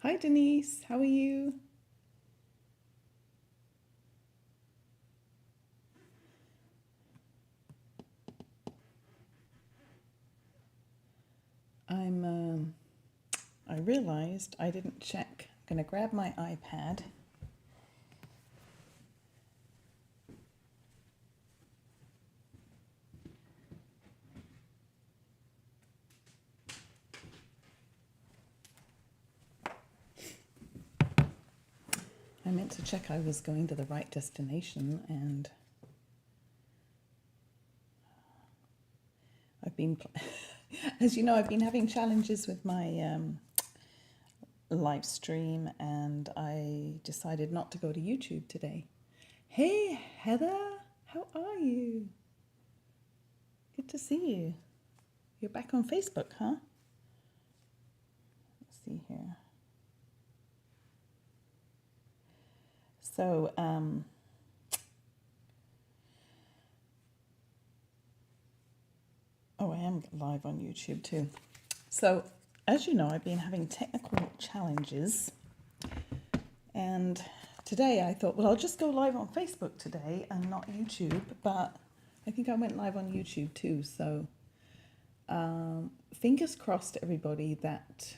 Hi Denise, how are you? I'm I realized I didn't check. I'm gonna grab my iPad. I meant to check I was going to the right destination, and I've been as you know, I've been having challenges with my live stream, and I decided not to go to YouTube today. Hey Heather, how are you? Good to see you. You're back on Facebook, huh? Let's see here. So, oh, I am live on YouTube too. So, as you know, I've been having technical challenges, and today I thought, well, I'll just go live on Facebook today and not YouTube, but I think I went live on YouTube too. So, fingers crossed, everybody, that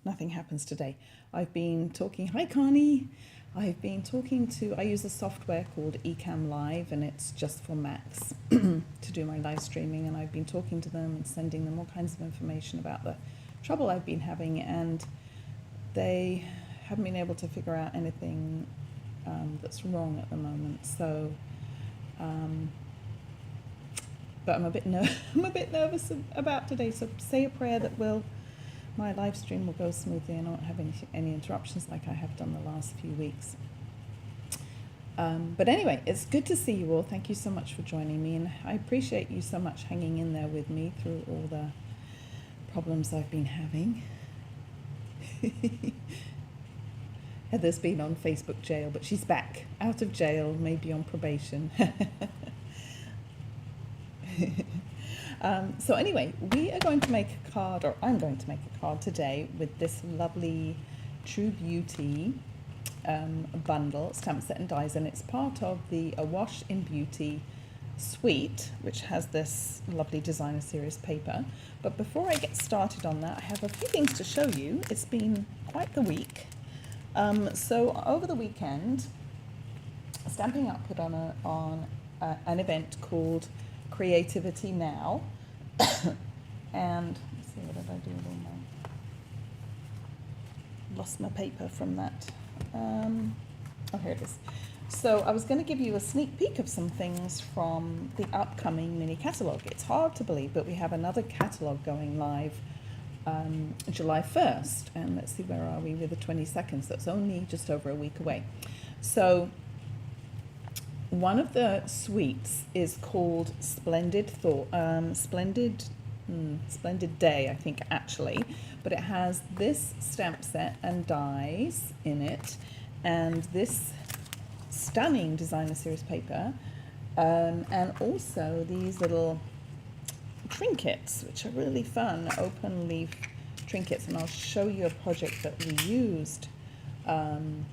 nothing happens today. I've been talking, hi Connie. I've been talking to, I use a software called Ecamm Live, and it's just for Macs to do my live streaming. And I've been talking to them and sending them all kinds of information about the trouble I've been having, and they haven't been able to figure out anything that's wrong at the moment. So, but I'm a bit I'm a bit nervous about today. So say a prayer that my live stream will go smoothly and I won't have any interruptions like I have done the last few weeks. But anyway, it's good to see you all. Thank you so much for joining me, and I appreciate you so much hanging in there with me through all the problems I've been having. Heather's been on Facebook jail, but she's back out of jail, maybe on probation. So anyway, we are going to make a card, or I'm going to make a card today with this lovely True Beauty bundle, stamp set and dies, and it's part of the A Wash in Beauty suite, which has this lovely designer series paper. But before I get started on that, I have a few things to show you. It's been quite the week. So over the weekend, Stampin' Up put on an event called Creativity Now. And let's see, what did I do with all my, lost my paper from that. Oh, here it is. So I was going to give you a sneak peek of some things from the upcoming mini catalogue. It's hard to believe, but we have another catalogue going live July 1st. And let's see, where are we with the 22nd? So it's only just over a week away. So one of the suites is called Splendid Day, I think, actually, but it has this stamp set and dies in it, and this stunning designer series paper, and also these little trinkets, which are really fun, open leaf trinkets, and I'll show you a project that we used them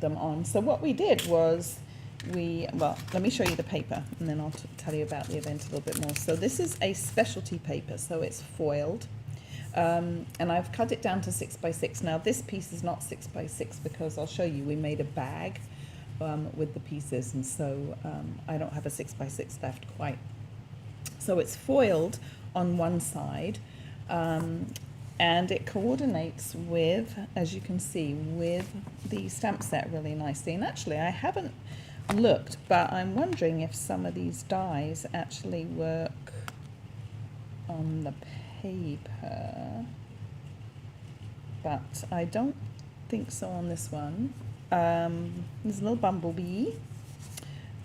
on. So what we did was, well, let me show you the paper, and then I'll tell you about the event a little bit more. So this is a specialty paper, so it's foiled, and I've cut it down to 6x6. Now this piece is not 6x6 because I'll show you, we made a bag with the pieces, and so I don't have a 6x6 left quite. So it's foiled on one side, and it coordinates with, as you can see, with the stamp set really nicely. And actually, I haven't looked, but I'm wondering if some of these dies actually work on the paper, but I don't think so on this one. There's a little bumblebee,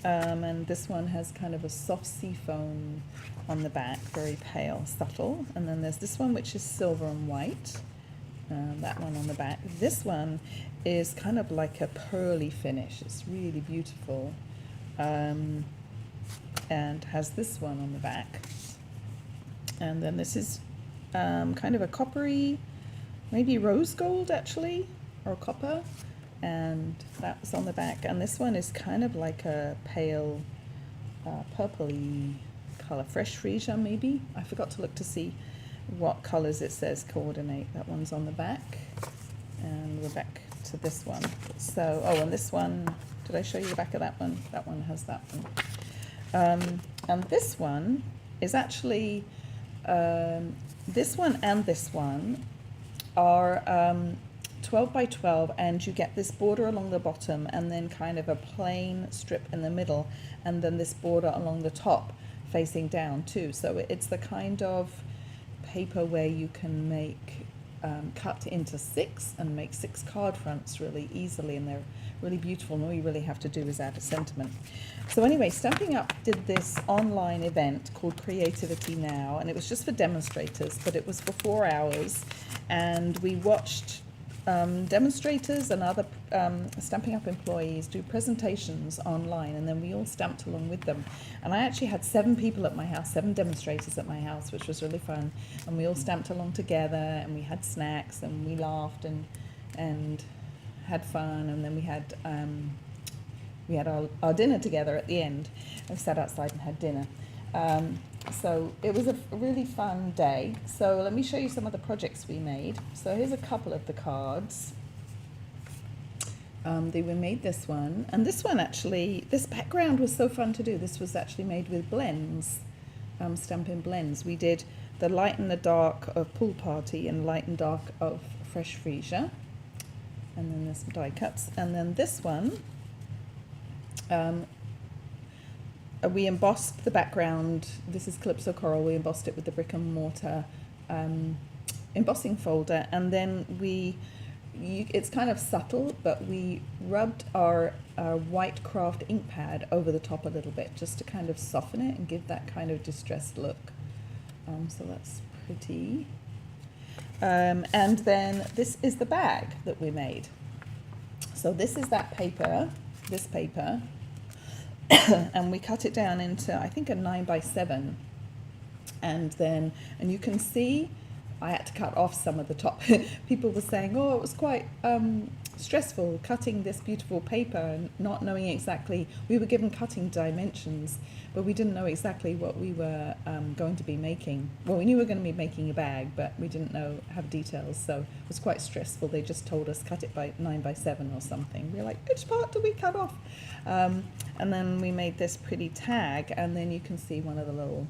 and this one has kind of a soft seafoam on the back, very pale, subtle, and then there's this one which is silver and white, that one on the back. This one is kind of like a pearly finish. It's really beautiful, and has this one on the back. And then this is kind of a coppery maybe rose gold actually, or copper. And that was on the back. And this one is kind of like a pale purpley color, fresh freesia maybe. I forgot to look to see what colors it says coordinate. That one's on the back. And we're back to this one. So, oh, and this one, did I show you the back of that one? That one has that one. And this one is actually, this one and this one are 12 by 12, and you get this border along the bottom and then kind of a plain strip in the middle, and then this border along the top facing down too. So it's the kind of paper where you can make cut into 6 and make 6 card fronts really easily, and they're really beautiful, and all you really have to do is add a sentiment. So anyway, Stampin' Up! Did this online event called Creativity Now, and it was just for demonstrators, but it was for 4 hours, and we watched demonstrators and other Stampin' Up! Employees do presentations online, and then we all stamped along with them. And I actually had 7 people at my house, 7 demonstrators at my house, which was really fun. And we all stamped along together, and we had snacks, and we laughed and had fun. And then we had our dinner together at the end. We sat outside and had dinner. So it was a really fun day. So let me show you some of the projects we made. So here's a couple of the cards. We made this one, and this one actually, this background was so fun to do. This was actually made with blends, Stampin' blends. We did the light and the dark of Pool Party and light and dark of Fresh Freesia. And then there's some die cuts. And then this one, we embossed the background. This is Calypso Coral. We embossed it with the brick and mortar embossing folder, and then it's kind of subtle, but we rubbed our white craft ink pad over the top a little bit just to kind of soften it and give that kind of distressed look. So that's pretty. And then this is the bag that we made. So this is that paper, this paper. And we cut it down into, I think, a 9 by 7, and you can see I had to cut off some of the top. People were saying, oh, it was quite stressful cutting this beautiful paper and not knowing exactly. We were given cutting dimensions, but we didn't know exactly what we were going to be making. Well, we knew we were going to be making a bag, but we didn't have details, so it was quite stressful. They just told us cut it by 9 by 7 or something. We were like, which part do we cut off? And then we made this pretty tag, and then you can see one of the little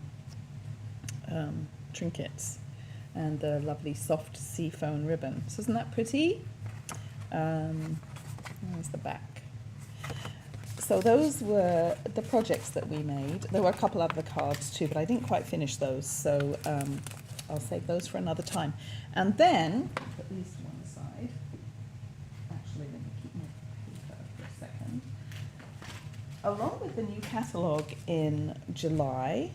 trinkets and the lovely soft seafoam ribbon. So isn't that pretty? There's the back. So those were the projects that we made. There were a couple other cards too, but I didn't quite finish those, so I'll save those for another time. And then, put these to one side. Actually, let me keep my paper for a second. Along with the new catalogue in July,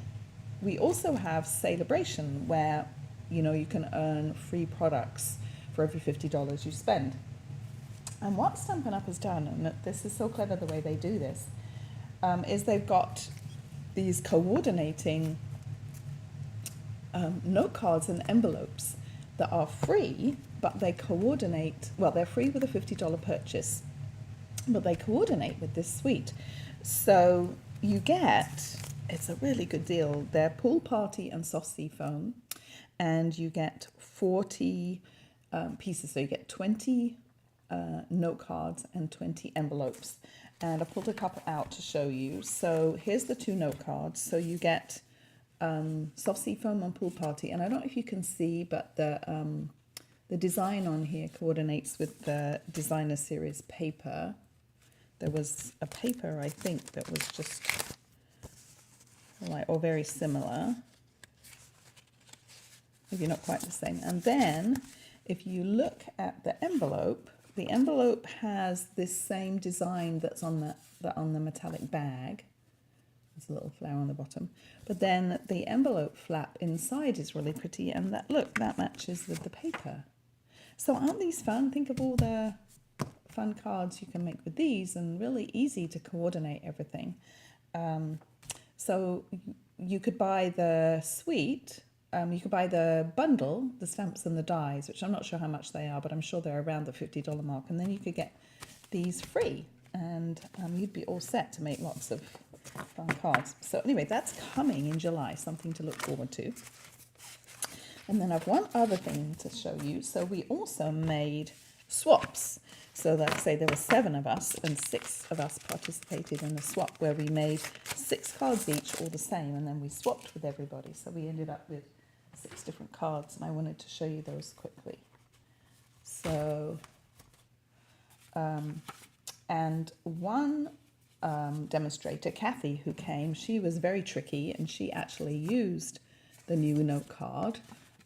we also have Celebration, where you can earn free products for every $50 you spend. And what Stampin' Up! Has done, and this is so clever the way they do this, is they've got these coordinating note cards and envelopes that are free, but they coordinate, well, they're free with a $50 purchase, but they coordinate with this suite. So you get, it's a really good deal, they're Pool Party and Soft Sea Foam, and you get 40 pieces, so you get 20 note cards and 20 envelopes. And I pulled a couple out to show you. So here's the 2 note cards. So you get Soft Sea Foam on Pool Party, and I don't know if you can see, but the design on here coordinates with the designer series paper. There was a paper, I think, that was just like, or very similar. Maybe not quite the same. And then if you look at the envelope has this same design that's on the metallic bag. There's a little flower on the bottom. But then the envelope flap inside is really pretty, and that matches with the paper. So aren't these fun? Think of all the fun cards you can make with these, and really easy to coordinate everything. So you could buy the suite you could buy the bundle, the stamps and the dies, which I'm not sure how much they are, but I'm sure they're around the $50 mark. And then you could get these free, and you'd be all set to make lots of fun cards. So anyway, that's coming in July, something to look forward to. And then I've one other thing to show you. So we also made swaps. So let's say there were 7 of us and 6 of us participated in a swap where we made 6 cards each, all the same, and then we swapped with everybody. So we ended up with 6 different cards, and I wanted to show you those quickly. So, and one demonstrator, Kathy, who came, she was very tricky, and she actually used the new note card,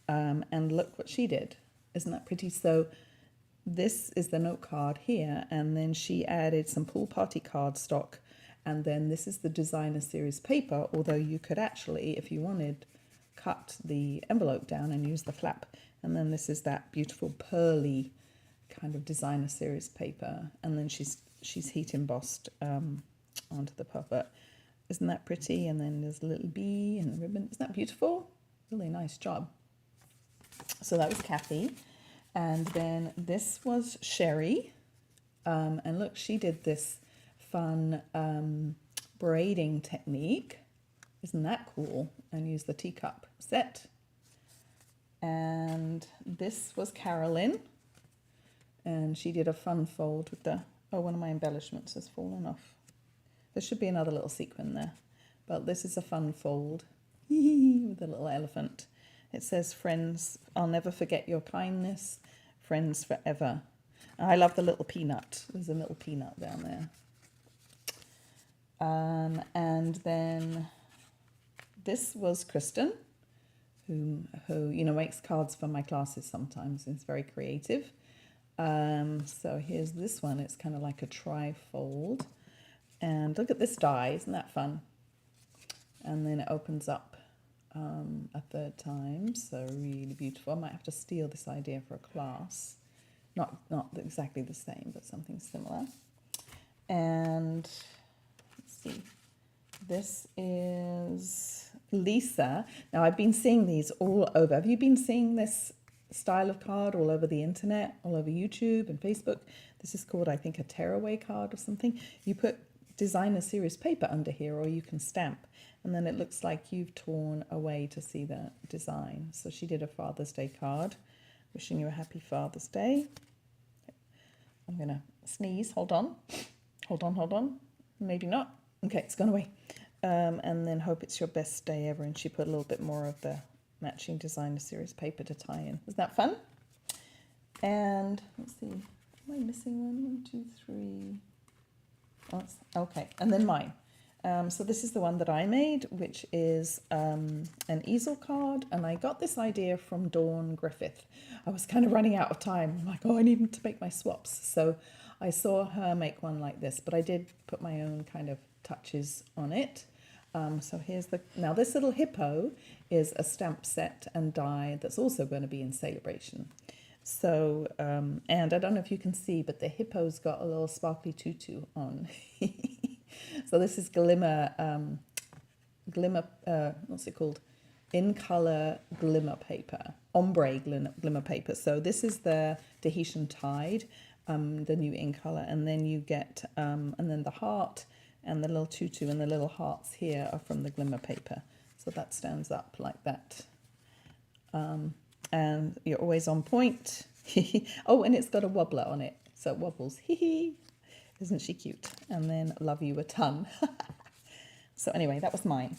and look what she did. Isn't that pretty? So this is the note card here, and then she added some pool party cardstock, and then this is the designer series paper, although you could actually, if you wanted, cut the envelope down and use the flap. And then this is that beautiful pearly kind of designer series paper, and then she's heat embossed onto the paper. Isn't that pretty? And then there's a little bee and a ribbon. Isn't that beautiful? Really nice job. So that was Kathy. And then this was Sherry. And look, she did this fun braiding technique. Isn't that cool? And used the teacup set. And this was Carolyn. And she did a fun fold with the, oh, one of my embellishments has fallen off. There should be another little sequin there. But this is a fun fold with a little elephant. It says, friends, I'll never forget your kindness, friends forever. I love the little peanut. There's a little peanut down there. And then this was Kristen, who you know, makes cards for my classes sometimes. It's very creative. So here's this one. It's kind of like a tri-fold. And look at this die. Isn't that fun? And then it opens up a third time. So really beautiful. I might have to steal this idea for a class. Not exactly the same, but something similar. And let's see. This is Lisa. Now, I've been seeing these all over. Have you been seeing this style of card all over the internet, all over YouTube and Facebook? This is called, I think, a tearaway card or something. You put designer series paper under here, or you can stamp, and then it looks like you've torn away to see the design. So she did a Father's Day card, wishing you a happy Father's Day. I'm going to sneeze. Hold on. Maybe not. Okay, it's gone away. And then hope it's your best day ever. And she put a little bit more of the matching designer series paper to tie in. Isn't that fun? And let's see. Am I missing one? 1, 2, 3. Oh, okay. And then mine. So this is the one that I made, which is an easel card. And I got this idea from Dawn Griffith. I was kind of running out of time. I'm like, oh, I need to make my swaps. So I saw her make one like this, but I did put my own kind of touches on it. So here's now this little hippo is a stamp set and die that's also going to be in Celebration. So, and I don't know if you can see, but the hippo's got a little sparkly tutu on. So this is glimmer, what's it called? In color glimmer paper, ombre glimmer paper. So this is the Tahitian Tide, the new in color, and then you get, and then the heart and the little tutu and the little hearts here are from the glimmer paper. So that stands up like that. And you're always on point. Oh, and it's got a wobbler on it, so it wobbles. Isn't she cute? And then love you a ton. So anyway, that was mine.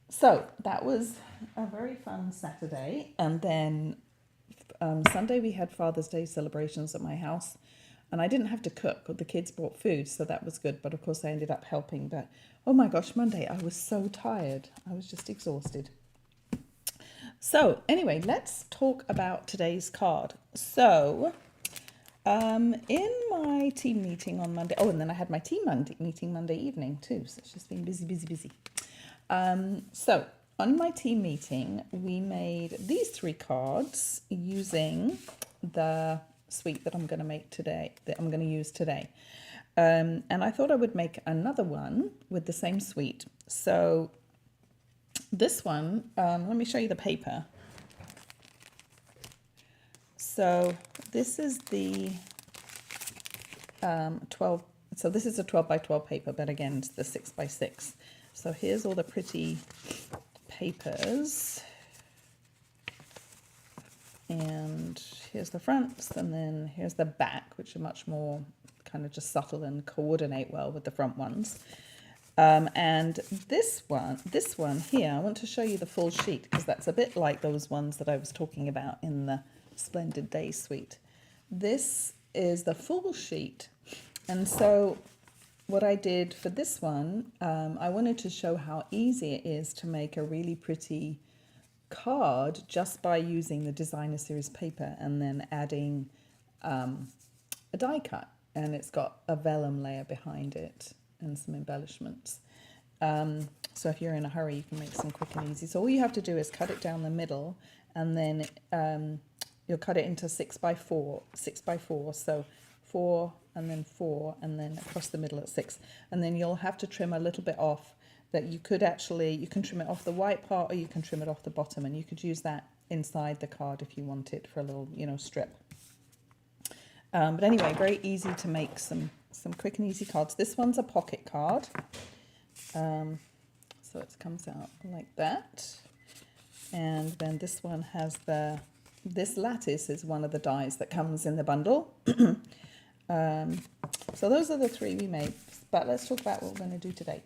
So that was a very fun Saturday. And then Sunday we had Father's Day celebrations at my house. And I didn't have to cook. The kids brought food, so that was good. But of course I ended up helping. But oh my gosh, Monday, I was so tired. I was just exhausted. So anyway, let's talk about today's card. So in my team meeting on Monday, oh, and then I had my team meeting Monday evening too. So it's just been busy. So on my team meeting, we made these 3 cards using the suite that I'm going to make today, that I'm going to use today. And I thought I would make another one with the same suite. So This one, let me show you the paper. So this is the 12, so this is a 12 by 12 paper, but again, it's the 6 by 6. So here's all the pretty papers. And here's the fronts, and then here's the back, which are much more kind of just subtle and coordinate well with the front ones. And this one here, I want to show you the full sheet because that's a bit like those ones that I was talking about in the Splendid Day suite. This is the full sheet. And so what I did for this one, I wanted to show how easy it is to make a really pretty card just by using the designer series paper and then adding a die cut. And it's got a vellum layer behind it and some embellishments. So if you're in a hurry, you can make some quick and easy. So all you have to do is cut it down the middle, and then you'll cut it into 6 by 4, 6 by 4. So 4 and then 4 and then across the middle at 6. And then you'll have to trim a little bit off that you can trim it off the white part, or you can trim it off the bottom, and you could use that inside the card if you want it for a little, strip. But anyway, very easy to make some quick and easy cards. This one's a pocket card. So it comes out like that. And then this one has this lattice is one of the dies that comes in the bundle. So those are the 3 we made, but let's talk about what we're going to do today.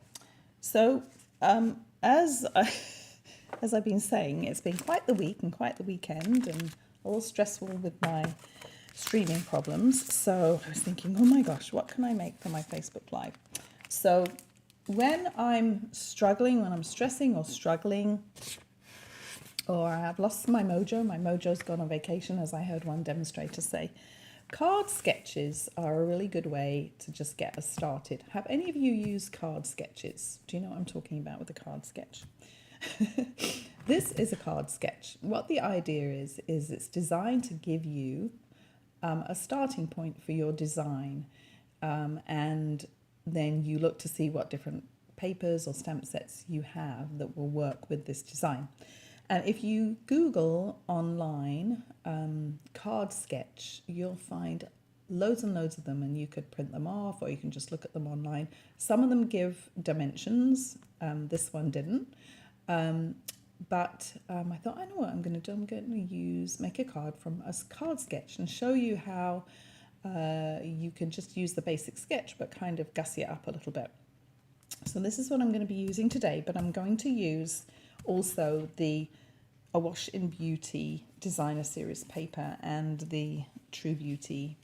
So as I've been saying, it's been quite the week and quite the weekend, and a little stressful with my streaming problems. So I was thinking, oh my gosh, what can I make for my Facebook Live? So when I'm struggling, when I'm stressing or struggling, or I've lost my mojo's gone on vacation, as I heard one demonstrator say, card sketches are a really good way to just get us started. Have any of you used card sketches? Do you know what I'm talking about with a card sketch? This is a card sketch. What the idea is it's designed to give you a starting point for your design, and then you look to see what different papers or stamp sets you have that will work with this design. And if you Google online card sketch, you'll find loads and loads of them, and you could print them off, or you can just look at them online. Some of them give dimensions. This one didn't. But I thought, I know what I'm going to do. I'm going to make a card from a card sketch and show you how you can just use the basic sketch but kind of gussy it up a little bit. So this is what I'm going to be using today, but I'm going to use also the Awash in Beauty Designer Series paper and the True Beauty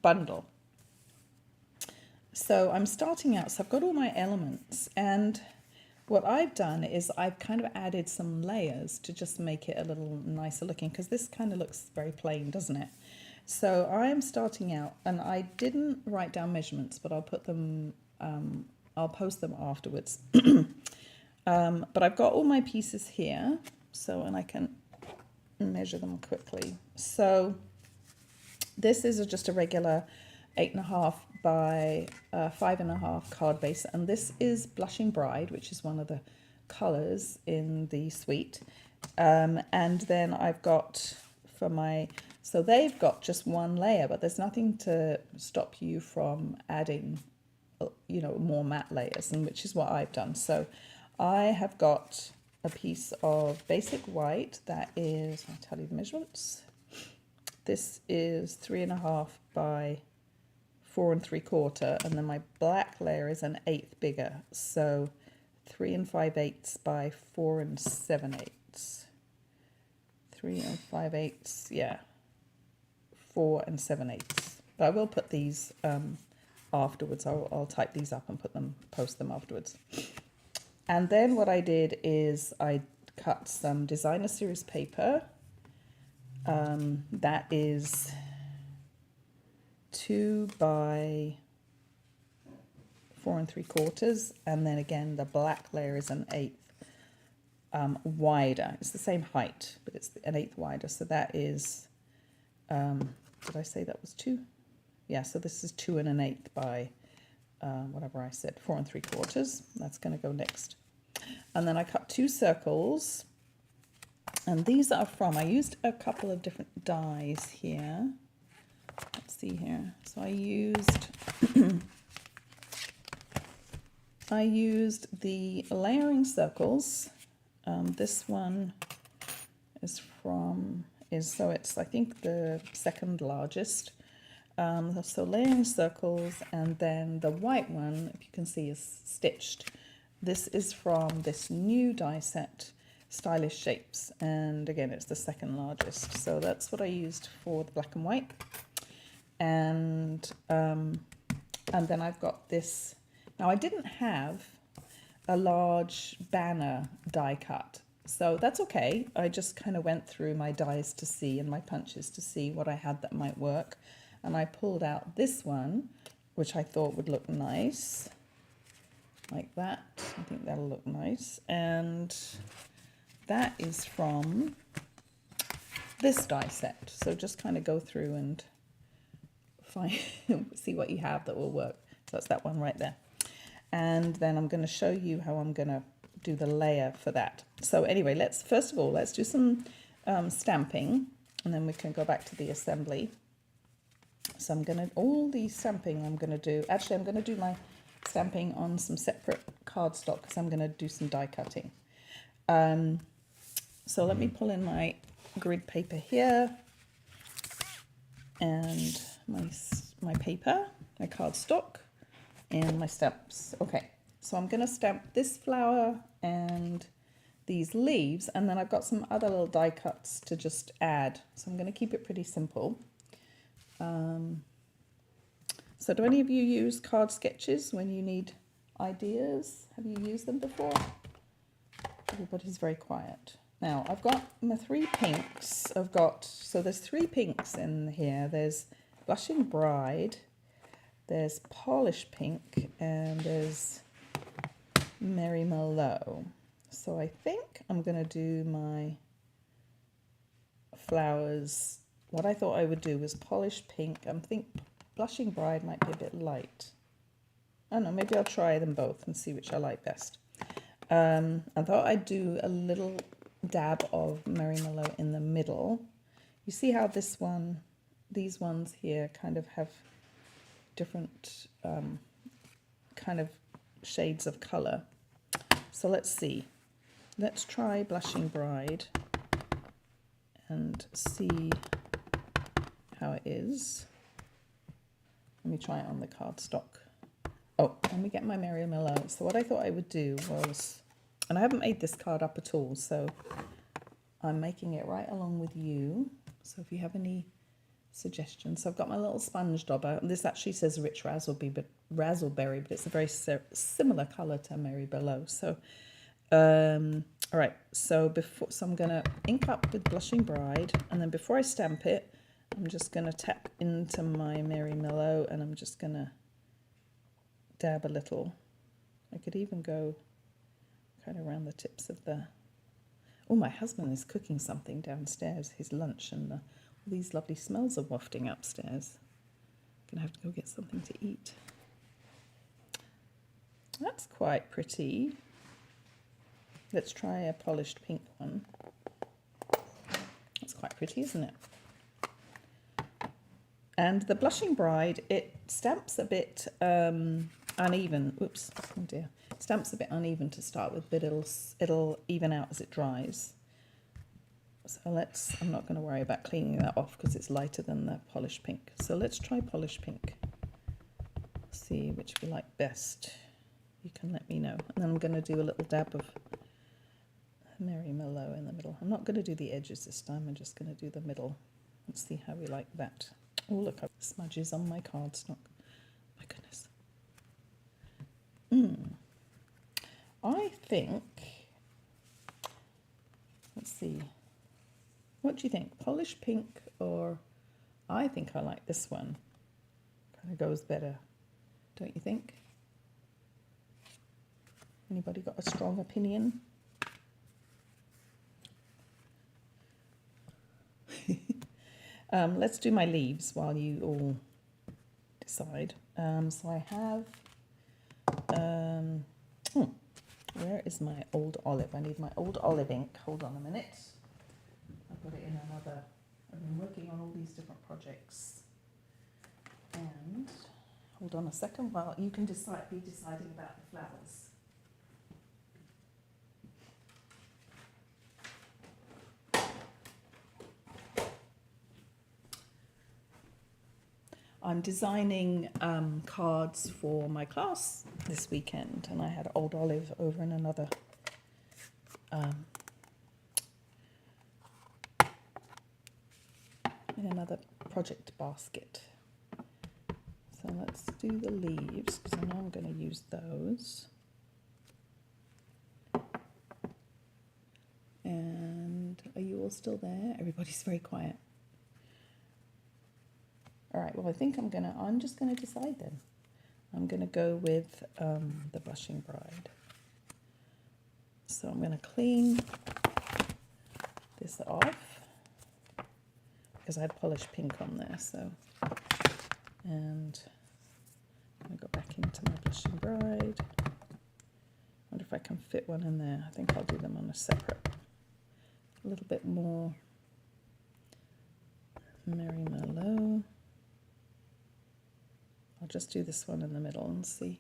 bundle. So I'm starting out, so I've got all my elements, and what I've done is I've kind of added some layers to just make it a little nicer looking, because this kind of looks very plain, doesn't it? So I'm starting out, and I didn't write down measurements, but I'll put them, I'll post them afterwards. But I've got all my pieces here, and I can measure them quickly. So this is just a regular 8.5 by 5.5 card base, and this is Blushing Bride, which is one of the colours in the suite. And then I've got so they've got just one layer, but there's nothing to stop you from adding, more matte layers, and which is what I've done. So I have got a piece of basic white that is, I'll tell you the measurements. This is 3.5 by 4 3/4, and then my black layer is 1/8 bigger, so 3 5/8 by 4 7/8. 3 5/8, yeah, 4 7/8. But I will put these afterwards. I'll type these up and post them afterwards. And then what I did is I cut some designer series paper. That is 2 by 4 3/4, and then again the black layer is 1/8 wider. It's the same height, but it's 1/8 wider. So that is, did I say that was 2? Yeah, so this is 2 1/8 by whatever I said, 4 3/4. That's going to go next. And then I cut 2 circles. And these are from, I used a couple of different dies here. Let's see here. So I used the layering circles. This one is so it's I think the second largest. So layering circles, and then the white one, if you can see, is stitched. This is from this new die set, Stylish Shapes, and again it's the second largest. So that's what I used for the black and white. And then I've got this. Now I didn't have a large banner die cut, so that's okay. I just kind of went through my dies to see, and my punches to see what I had that might work. And I pulled out this one, which I thought would look nice, like that. I think that'll look nice. And that is from this die set. So just kind of go through and find, see what you have that will work. So that's that one right there. And then I'm going to show you how I'm going to do the layer for that. So anyway, first of all, let's do some stamping, and then we can go back to the assembly. So all the stamping I'm going to do, actually I'm going to do my stamping on some separate cardstock because I'm going to do some die cutting. So let me pull in my grid paper here, and my paper, my cardstock, and my stamps. Okay, so I'm going to stamp this flower and these leaves, and then I've got some other little die cuts to just add. So I'm going to keep it pretty simple. So do any of you use card sketches when you need ideas? Have you used them before? Everybody's very quiet. Now I've got my 3 pinks. So there's 3 pinks in here. There's Blushing Bride, there's Polish Pink, and there's Merry Merlot. So I think I'm going to do my flowers. What I thought I would do was Polish Pink. I think Blushing Bride might be a bit light. I don't know, maybe I'll try them both and see which I like best. I thought I'd do a little dab of Merry Merlot in the middle. You see how these ones here kind of have different kind of shades of colour. So let's see. Let's try Blushing Bride and see how it is. Let me try it on the cardstock. Oh, let me get my Merry Merlot. So what I thought I would do was, and I haven't made this card up at all, so I'm making it right along with you. So if you have any suggestions. So I've got my little sponge dauber. This actually says Rich Razzleberry, but it's a very similar colour to Merry Merlot. So, all right. So I'm going to ink up with Blushing Bride, and then before I stamp it, I'm just going to tap into my Merry Merlot, and I'm just going to dab a little. I could even go kind of around the tips of the... Oh, my husband is cooking something downstairs, his lunch, and all these lovely smells are wafting upstairs. I'm going to have to go get something to eat. That's quite pretty. Let's try a polished pink one. That's quite pretty, isn't it? And the Blushing Bride, it stamps a bit uneven. Oops, oh dear. Stamps a bit uneven to start with, but it'll even out as it dries. So I'm not going to worry about cleaning that off because it's lighter than the polished pink. So let's try polished pink. See which we like best. You can let me know. And then I'm going to do a little dab of Merry Merlot in the middle. I'm not going to do the edges this time. I'm just going to do the middle. Let's see how we like that. Oh, look, I've smudges on my cardstock. My goodness. I think, let's see. What do you think? Polished pink, or I think I like this one. Kind of goes better, don't you think? Anybody got a strong opinion? Let's do my leaves while you all decide. So I have, where is my old olive? I need my old olive ink. Hold on a minute. I've got it in another, I've been working on all these different projects. And hold on a second while you can be deciding about the flowers. I'm designing cards for my class this weekend, and I had old olive over in another project basket. So let's do the leaves, because I know I'm going to use those. And are you all still there? Everybody's very quiet. All right, well, I think I'm just gonna decide then. I'm gonna go with the Blushing Bride. So I'm gonna clean this off because I had polished pink on there, so. And I'm gonna go back into my Blushing Bride. Wonder if I can fit one in there. I think I'll do them on a separate, a little bit more Merry Merlot. I'll just do this one in the middle and see.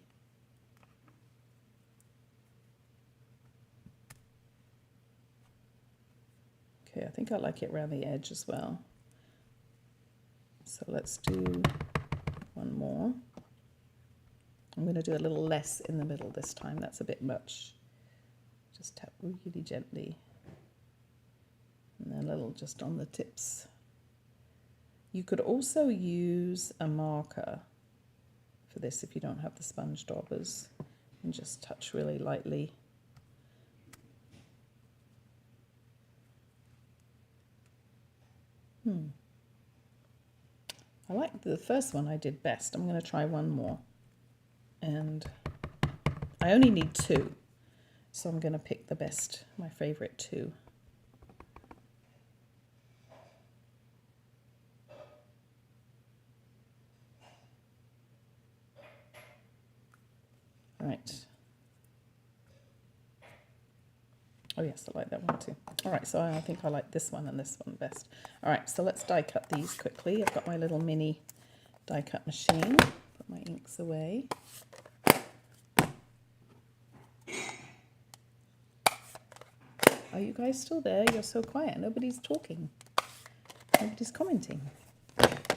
Okay, I think I like it around the edge as well. So let's do one more. I'm going to do a little less in the middle this time. That's a bit much. Just tap really gently. And then a little just on the tips. You could also use a marker for this if you don't have the sponge daubers, and just touch really lightly. I like the first one I did best. I'm going to try one more, and I only need 2, so I'm going to pick the best, my favorite 2. Right. Oh yes, I like that one too. All right, so I think I like this one and this one best. All right, so let's die cut these quickly. I've got my little mini die cut machine. Put my inks away. Are you guys still there? You're so quiet. Nobody's talking. Nobody's commenting.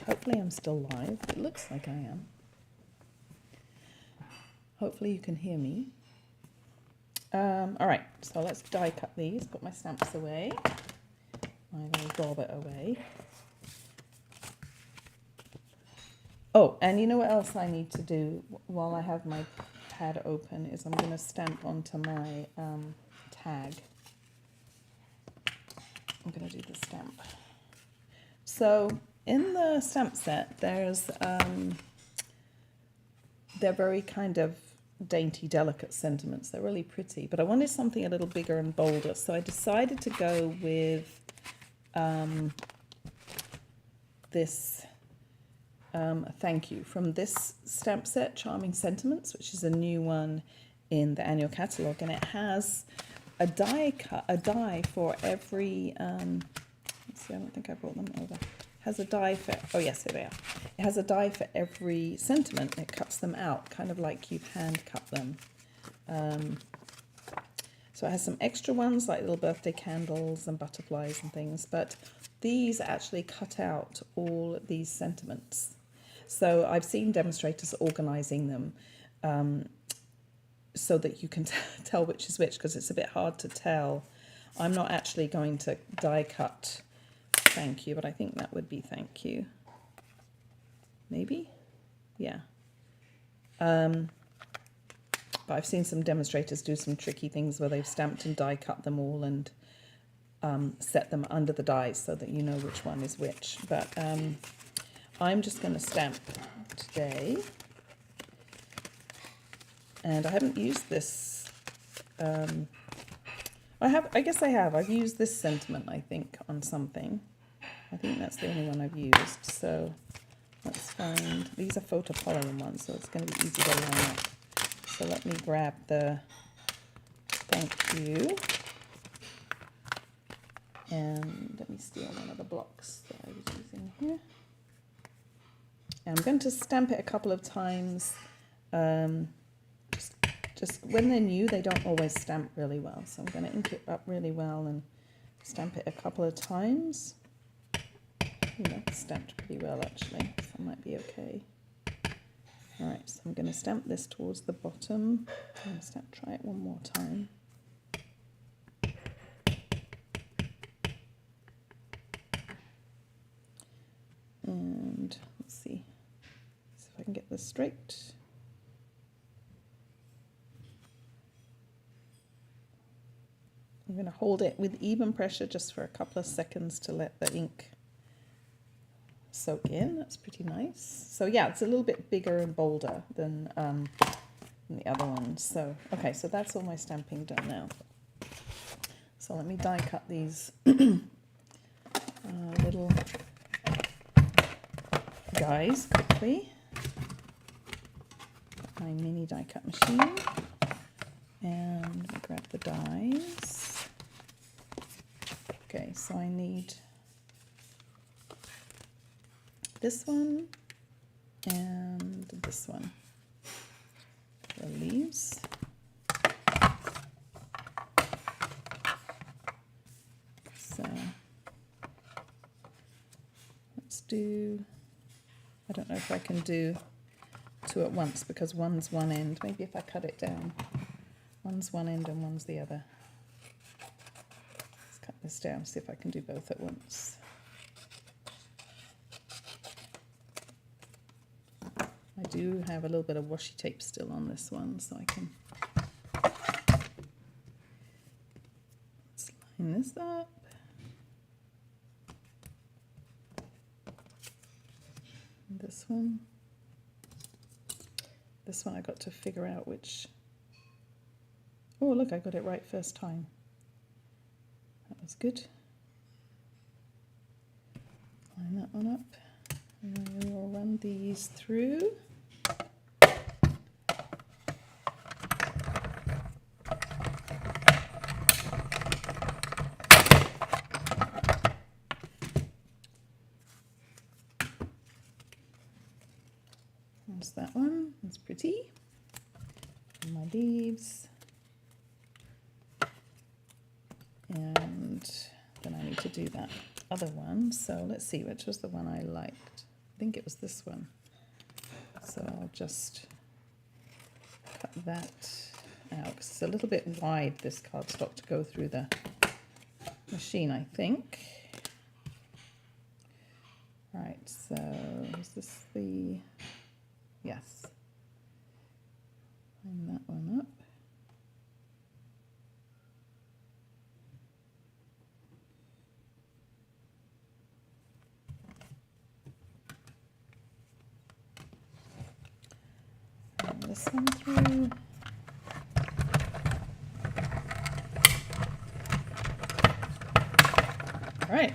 Hopefully I'm still live. It looks like I am. Hopefully you can hear me. All right, so let's die cut these. Put my stamps away. My little dauber away. Oh, and you know what else I need to do while I have my pad open is I'm going to stamp onto my tag. I'm going to do the stamp. So in the stamp set, there's they're very kind of dainty, delicate sentiments. They're really pretty, but I wanted something a little bigger and bolder, so I decided to go with this thank you from this stamp set, Charming Sentiments, which is a new one in the annual catalogue, and it has a die for every let's see, I don't think I brought them over. Has a die for, oh yes, here they are. It has a die for every sentiment. It cuts them out, kind of like you've hand cut them. So it has some extra ones like little birthday candles and butterflies and things, but these actually cut out all these sentiments. So I've seen demonstrators organizing them so that you can tell which is which, because it's a bit hard to tell. I'm not actually going to die cut thank you, but I think that would be thank you. Maybe? Yeah. But I've seen some demonstrators do some tricky things where they've stamped and die cut them all and set them under the dies so that you know which one is which. But I'm just going to stamp today. And I haven't used this. I guess I have. I've used this sentiment, I think, on something. I think that's the only one I've used. So let's find, these are photopolymer ones, so it's going to be easy to line up. So let me grab the Thank you. And let me steal one of the blocks that I was using here. And I'm going to stamp it a couple of times. Just when they're new, they don't always stamp really well. So I'm going to ink it up really well and stamp it a couple of times. That's stamped pretty well actually, so that might be okay. Alright, so I'm going to stamp this towards the bottom. I'm going to try it one more time. And let's see if I can get this straight. I'm going to hold it with even pressure just for a couple of seconds to let the ink soak in. That's pretty nice. So yeah, it's a little bit bigger and bolder than the other ones. So okay, so that's all my stamping done now. So let me die cut these little guys quickly. Got my mini die cut machine, and I grab the dies. Okay, so I need this one and this one for leaves. So let's do, I don't know if I can do two at once because one's one end. Maybe if I cut it down, one's one end and one's the other. Let's cut this down, see if I can do both at once. I do have a little bit of washi tape still on this one, so I can line this up. And this one I got to figure out which, oh look, I got it right first time. That was good. Line that one up, and then we will run these through. There's that one, that's pretty. And my leaves. And then I need to do that other one. So let's see, which was the one I liked. I think it was this one. So I'll just cut that out, because it's a little bit wide, this cardstock, to go through the machine, I think. Right, so is this the... Yes. Line that one up. And this one through. All right.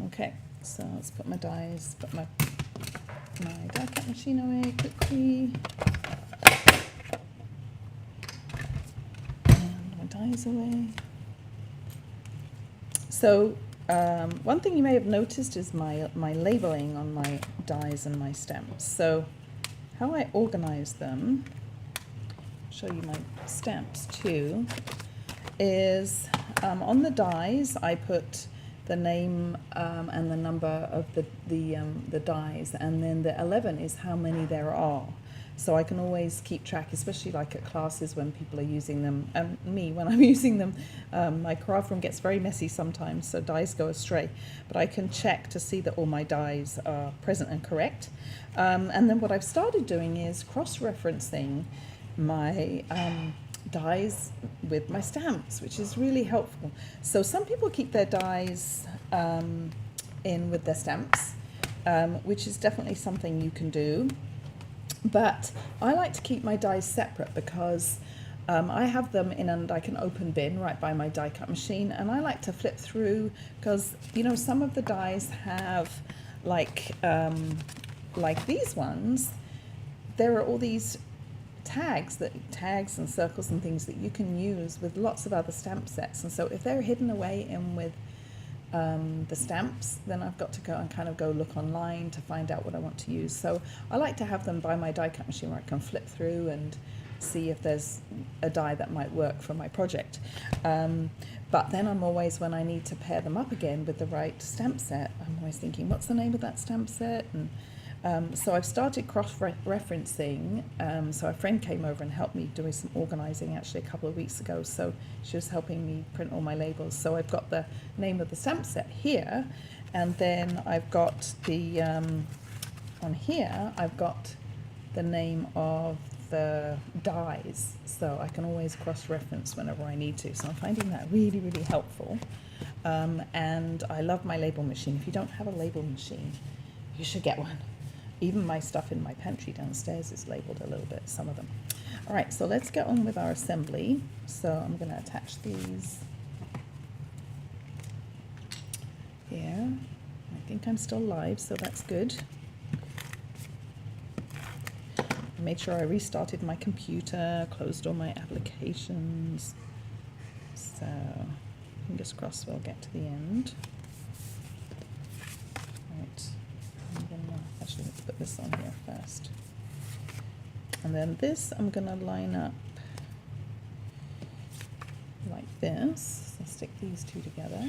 Okay, so let's put my dies, put my die cut machine away quickly. And my dies away. So one thing you may have noticed is my labeling on my dies and my stamps. So how I organize them, I'll show you my stamps too, is on the dies I put the name and the number of the dies, and then the 11 is how many there are. So I can always keep track, especially like at classes when people are using them, and me when I'm using them. My craft room gets very messy sometimes, so dies go astray. But I can check to see that all my dies are present and correct. And then what I've started doing is cross-referencing my dies with my stamps, which is really helpful. So some people keep their dies in with their stamps, which is definitely something you can do. But I like to keep my dies separate because I have them in a like an open bin right by my die cut machine, and I like to flip through because, you know, some of the dies have like like these ones, there are all these tags and circles and things that you can use with lots of other stamp sets. And so if they're hidden away in with the stamps, then I've got to go and kind of go look online to find out what I want to use. So I like to have them by my die cut machine where I can flip through and see if there's a die that might work for my project. But then I'm always, when I need to pair them up again with the right stamp set, I'm always thinking, what's the name of that stamp set? And so I've started cross-referencing. So a friend came over and helped me doing some organising actually a couple of weeks ago. So she was helping me print all my labels. So I've got the name of the stamp set here, and then I've got the, on here, I've got the name of the dies, so I can always cross-reference whenever I need to. So I'm finding that really, really helpful. And I love my label machine. If you don't have a label machine, you should get one. Even my stuff in my pantry downstairs is labeled a little bit, some of them. All right, so let's get on with our assembly. So I'm going to attach these here. I think I'm still live, so that's good. Made sure I restarted my computer, closed all my applications. So fingers crossed we'll get to the end. Right, I'm gonna actually let's put this on here first. And then this I'm gonna line up like this. So stick these two together.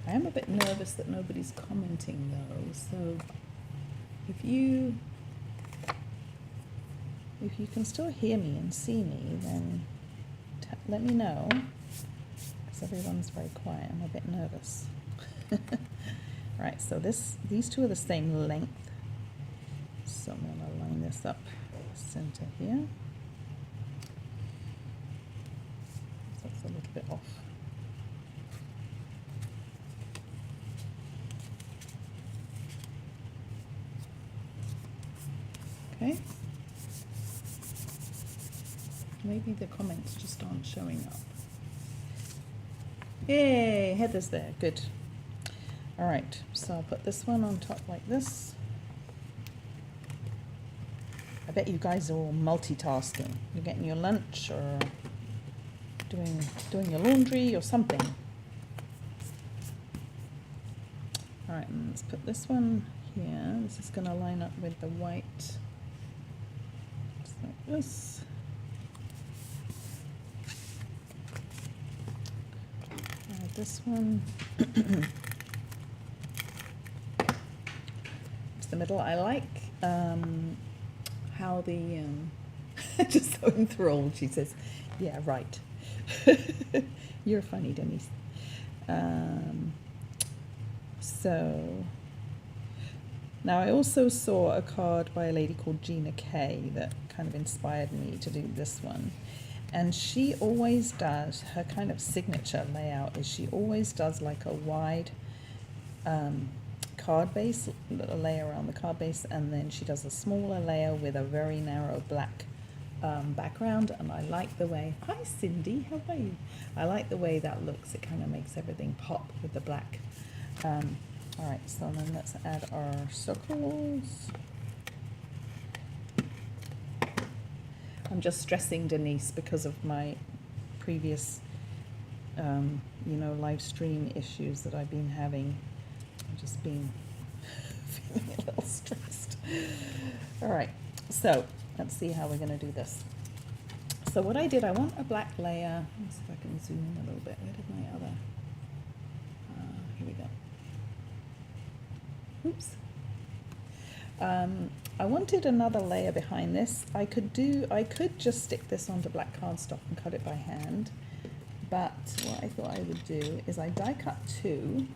I am a bit nervous that nobody's commenting though, so if you can still hear me and see me, then let me know, because everyone's very quiet. I'm a bit nervous. Right, so these two are the same length, so I'm going to line this up center here. So it's a little bit off. Okay. Maybe the comments just aren't showing up. Yay, Heather's there, good. All right, so I'll put this one on top like this. I bet you guys are all multitasking. You're getting your lunch or doing your laundry or something. All right, and let's put this one here. This is going to line up with the white. Just like this. This one. It's the middle. I like how the just so enthralled. She says, "Yeah, right." You're funny, Denise. So now I also saw a card by a lady called Gina Kay that kind of inspired me to do this one. And she always does, her kind of signature layout is she always does like a wide card base, a layer around the card base, and then she does a smaller layer with a very narrow black background. And I like the way, hi Cindy, how are you? I like the way that looks. It kind of makes everything pop with the black. All right, so then let's add our circles. I'm just stressing Denise because of my previous, live stream issues that I've been having. I've just been feeling a little stressed. All right, so let's see how we're going to do this. So what I did, I want a black layer. Let's see if I can zoom in a little bit. Where did my other? Here we go. Oops. I wanted another layer behind this. I could just stick this onto black cardstock and cut it by hand, but what I thought I would do is I die cut two.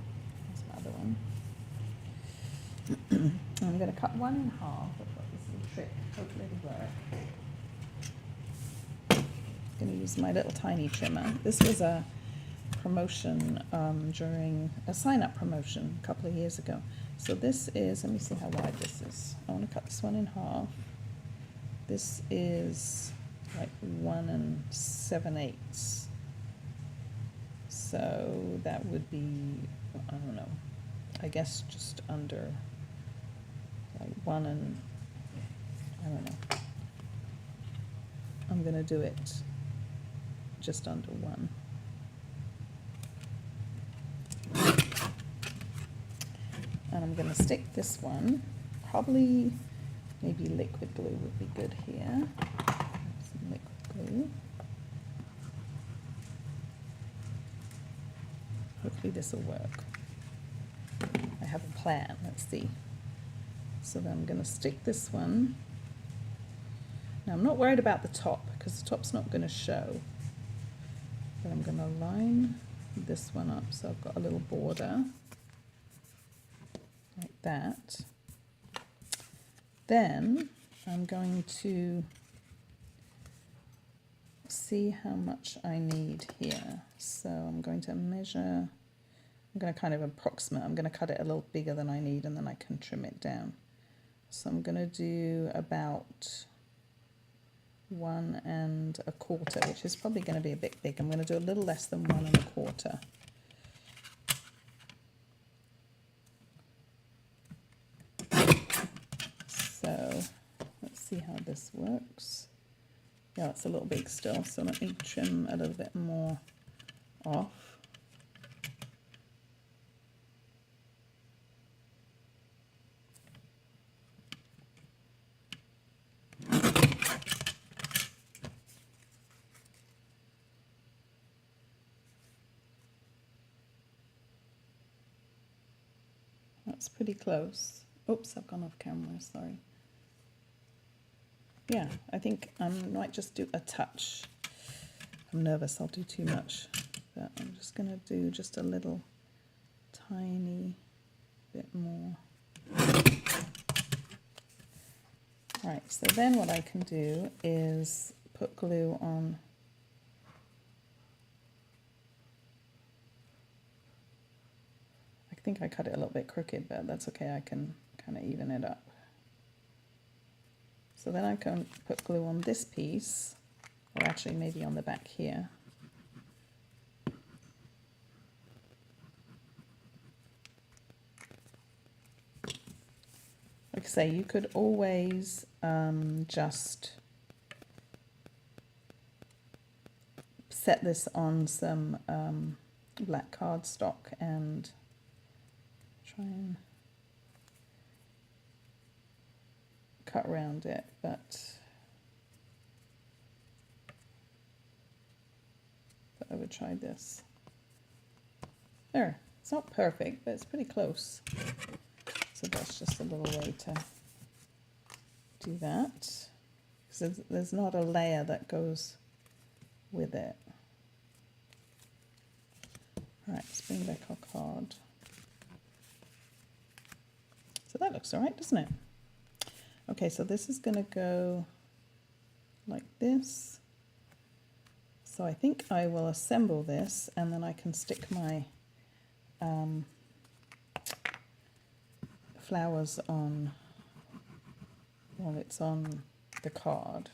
That's my other one. I'm going to cut one in half. I've got this little trick. Hopefully it'll work. I'm going to use my little tiny trimmer. This was a promotion during a sign-up promotion a couple of years ago. So this is, let me see how wide this is. I want to cut this one in half. This is like 1 7/8. So that would be, I don't know, I guess just under like 1 I don't know. I'm gonna do it just under 1. And I'm gonna stick this one, probably maybe liquid glue would be good here. Some liquid glue. Hopefully this will work. I have a plan, let's see. So then I'm going to stick this one. Now I'm not worried about the top because the top's not going to show. But I'm going to line this one up so I've got a little border like that. Then I'm going to see how much I need here. So I'm going to measure, I'm going to kind of approximate, I'm going to cut it a little bigger than I need and then I can trim it down. So I'm going to do about 1 1/4, which is probably going to be a bit big. I'm going to do a little less than 1 1/4. So let's see how this works. Yeah, it's a little big still, so let me trim a little bit more off. That's pretty close. Oops, I've gone off camera, sorry. Yeah, I think I might just do a touch. I'm nervous I'll do too much, but I'm just going to do just a little tiny bit more. Right, so then what I can do is put glue on I think I cut it a little bit crooked, but that's okay, I can kind of even it up. So then I can put glue on this piece, or actually maybe on the back here. Like I say, you could always just set this on some black cardstock and try and cut around it, but I would try this. There, it's not perfect, but it's pretty close. So that's just a little way to do that. Because there's not a layer that goes with it. All right, let's bring back our card. So that looks all right, doesn't it? Okay, so this is going to go like this. So I think I will assemble this and then I can stick my flowers on while it's on the card.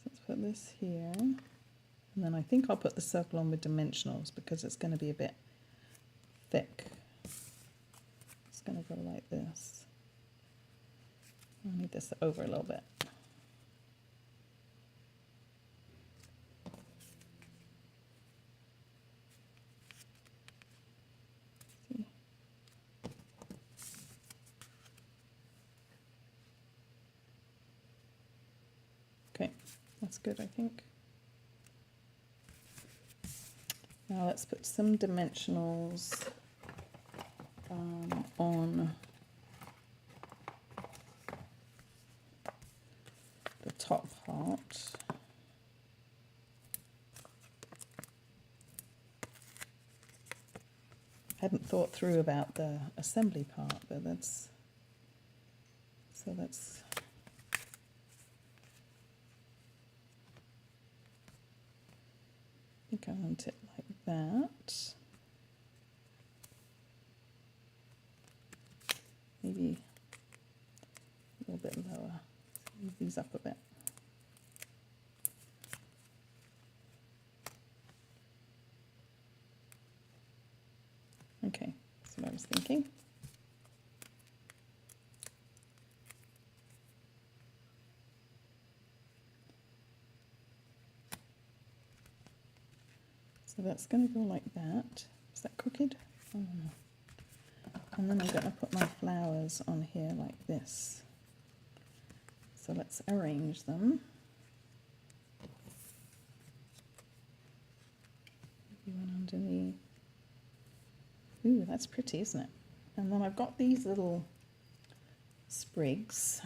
Let's put this here. And then I think I'll put the circle on with dimensionals because it's going to be a bit thick. It's going to go like this. I'll need this over a little bit. See? Okay, that's good, I think. Now let's put some dimensionals on the top part. I hadn't thought through about the assembly part, but that's I think I want it like that. Maybe Okay, that's what I was thinking. So that's going to go like that. Is that crooked? I don't know. And then I'm going to put my flowers on here like this. So let's arrange them. Maybe one underneath. Ooh, that's pretty, isn't it? And then I've got these little sprigs.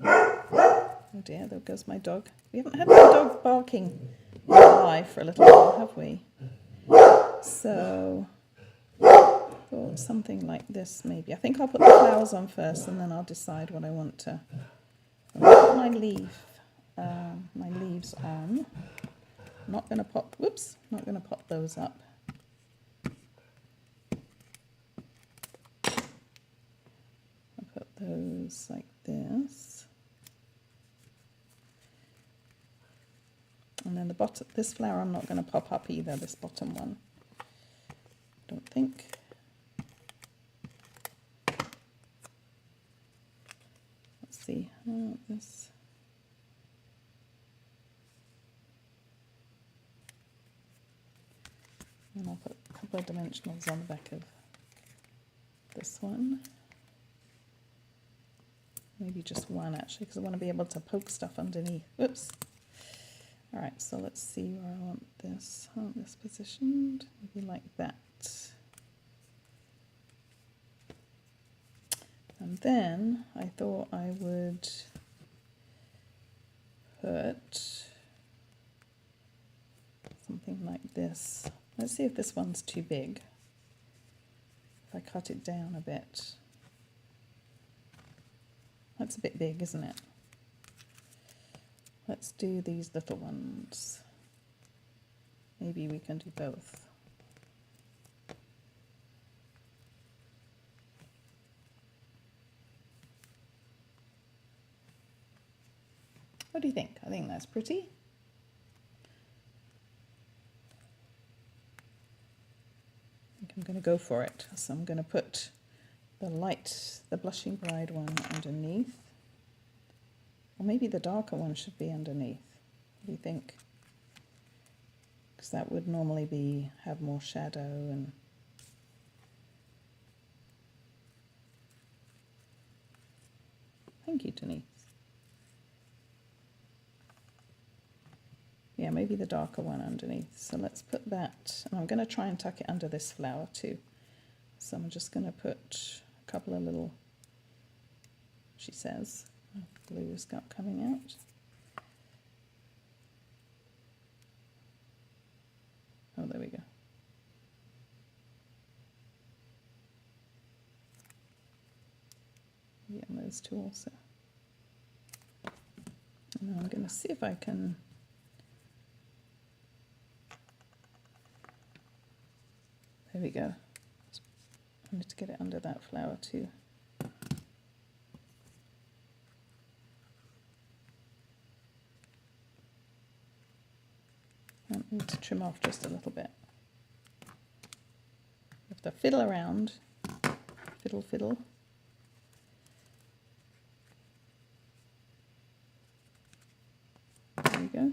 Oh dear, there goes my dog. We haven't had my dog barking live for a little while, have we? So, thought something like this maybe. I think I'll put the flowers on first and then I'll decide what I want to. I'll put my leaves on. I'm not going to pop, whoops, not going to pop those up. I'll put those like this. And then the bottom, this flower I'm not going to pop up either, this bottom one. Don't think. Let's see, this. And I'll put a couple of dimensionals on the back of this one. Maybe just one actually, because I want to be able to poke stuff underneath. Whoops. Alright, so let's see where I want this. I want this positioned, maybe like that. And then I thought I would put something like this. Let's see if this one's too big. If I cut it down a bit. That's a bit big, isn't it? Let's do these little ones. Maybe we can do both. What do you think? I think that's pretty. I think I'm going to go for it. So I'm going to put the blushing bride one underneath. Or maybe the darker one should be underneath. What do you think? Because that would normally have more shadow and thank you, Denise. Yeah, maybe the darker one underneath. So let's put that, and I'm going to try and tuck it under this flower too. So I'm just going to put a couple of little, she says, glue is coming out. Oh, there we go. Yeah, and those two also. And I'm going to see if I can. There we go. I need to get it under that flower too. I need to trim off just a little bit. You have to fiddle around. Fiddle, fiddle. There we go.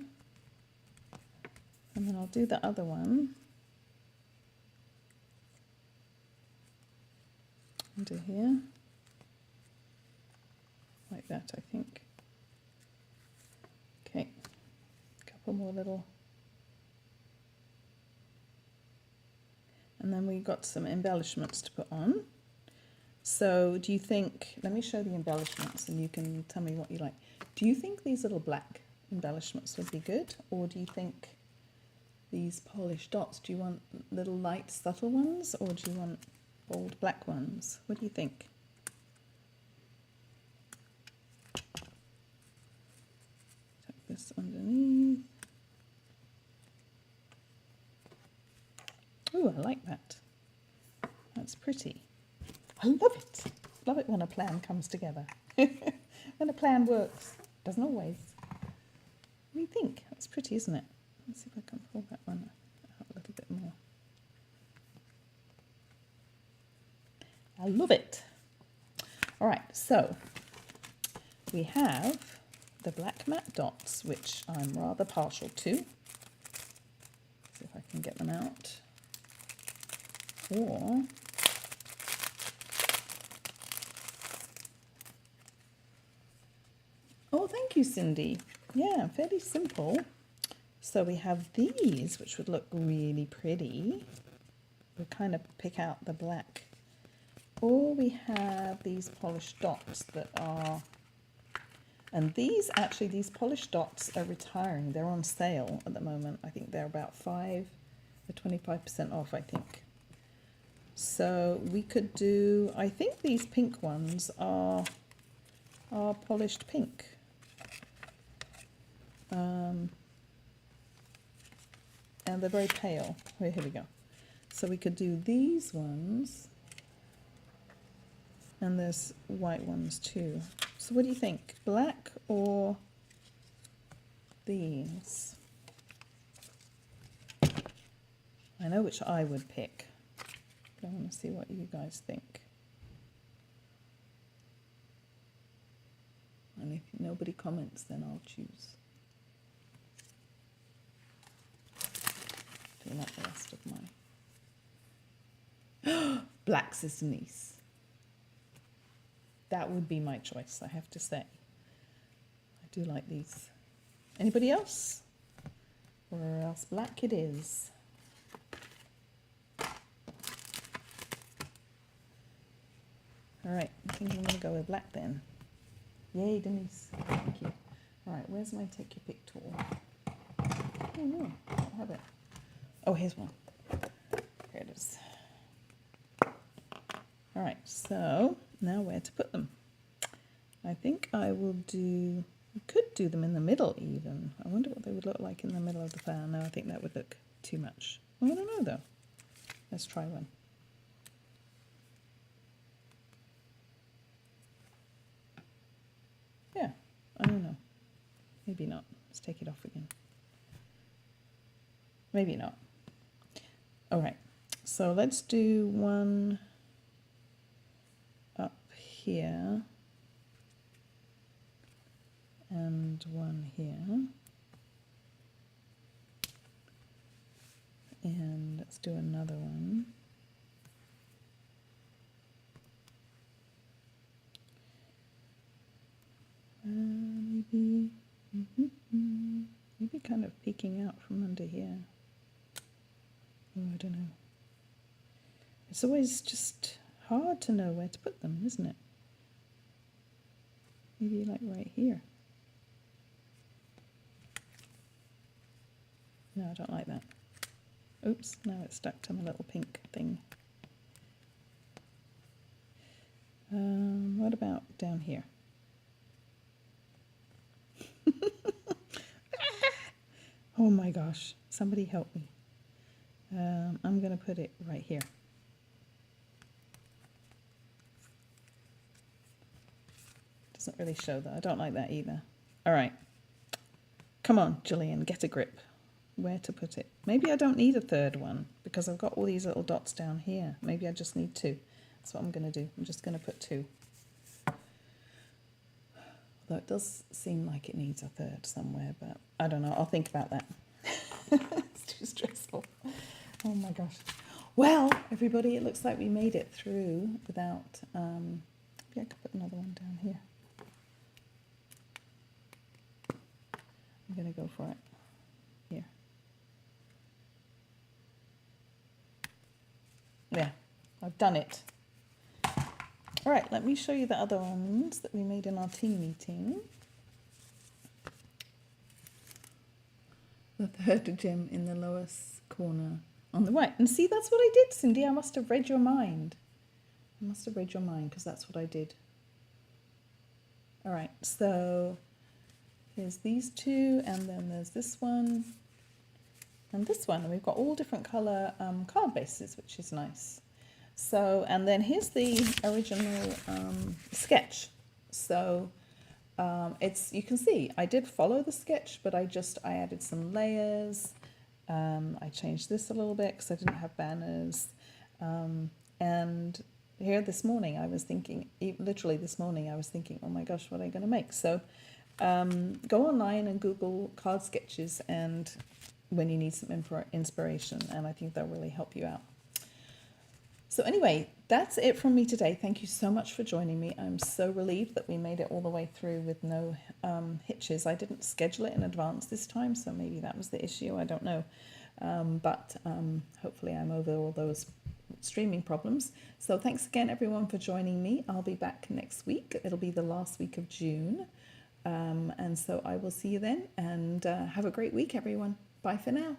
And then I'll do the other one. Under here. Like that, I think. Okay. A couple more little. And then we got some embellishments to put on. So do you think, let me show the embellishments and you can tell me what you like. Do you think these little black embellishments would be good? Or do you think these polished dots, do you want little light subtle ones or do you want bold black ones? What do you think? Tuck this underneath. Oh, I like that. That's pretty. I love it. Love it when a plan comes together. When a plan works. Doesn't always. What do you think? That's pretty, isn't it? Let's see if I can pull that one out a little bit more. I love it. All right, so we have the black matte dots, which I'm rather partial to. See if I can get them out. Or oh, thank you, Cindy. Yeah, fairly simple. So we have these, which would look really pretty. We'll kind of pick out the black. Or we have these polished dots that are, and these actually, these polished dots are retiring. They're on sale at the moment. I think they're about 5 or 25% off, I think. So we could do, I think these pink ones are polished pink. And they're very pale. Here we go. So we could do these ones, and there's white ones too. So what do you think? Black or these? I know which I would pick, but I want to see what you guys think. And if nobody comments, then I'll choose. Do you like the rest of my black says Denise? That would be my choice, I have to say. I do like these. Anybody else? Or else black it is. All right, I think I'm going to go with black then. Yay, Denise. Thank you. All right, where's my take your pick tool? Oh no, I don't have it. Oh, here's one. Here it is. All right, so now where to put them? I think I will do, I could do them in the middle even. I wonder what they would look like in the middle of the flower. No, I think that would look too much. I don't know though. Let's try one. Yeah, I don't know. Maybe not. Let's take it off again. Maybe not. All right, so let's do one up here and one here. And let's do another one. Maybe, maybe kind of peeking out from under here. Oh, I don't know. It's always just hard to know where to put them, isn't it? Maybe like right here. No, I don't like that. Oops, now it's stuck to my little pink thing. What about down here? Oh my gosh, somebody help me. I'm going to put it right here. Doesn't really show that. I don't like that either. All right. Come on, Jillian, get a grip. Where to put it? Maybe I don't need a third one because I've got all these little dots down here. Maybe I just need two. That's what I'm going to do. I'm just going to put two. Although it does seem like it needs a third somewhere, but I don't know. I'll think about that. It's too stressful. Oh my gosh. Well, everybody, it looks like we made it through without, maybe I could put another one down here. I'm going to go for it here. Yeah, I've done it. All right, let me show you the other ones that we made in our team meeting. The third gem in the lowest corner on the right. And see, that's what I did, Cindy. I must have read your mind. I must have read your mind because that's what I did. All right, so here's these two, and then there's this one and this one. And we've got all different colour card bases, which is nice. So, and then here's the original sketch. So it's, you can see I did follow the sketch, but I added some layers. I changed this a little bit because I didn't have banners. And here this morning, I was thinking, literally this morning, I was thinking, oh my gosh, what are I going to make? So go online and Google card sketches and when you need some inspiration, and I think they'll really help you out. So anyway, that's it from me today. Thank you so much for joining me. I'm so relieved that we made it all the way through with no hitches. I didn't schedule it in advance this time, so maybe that was the issue. I don't know. But hopefully I'm over all those streaming problems. So thanks again, everyone, for joining me. I'll be back next week. It'll be the last week of June. And so I will see you then, and have a great week, everyone. Bye for now.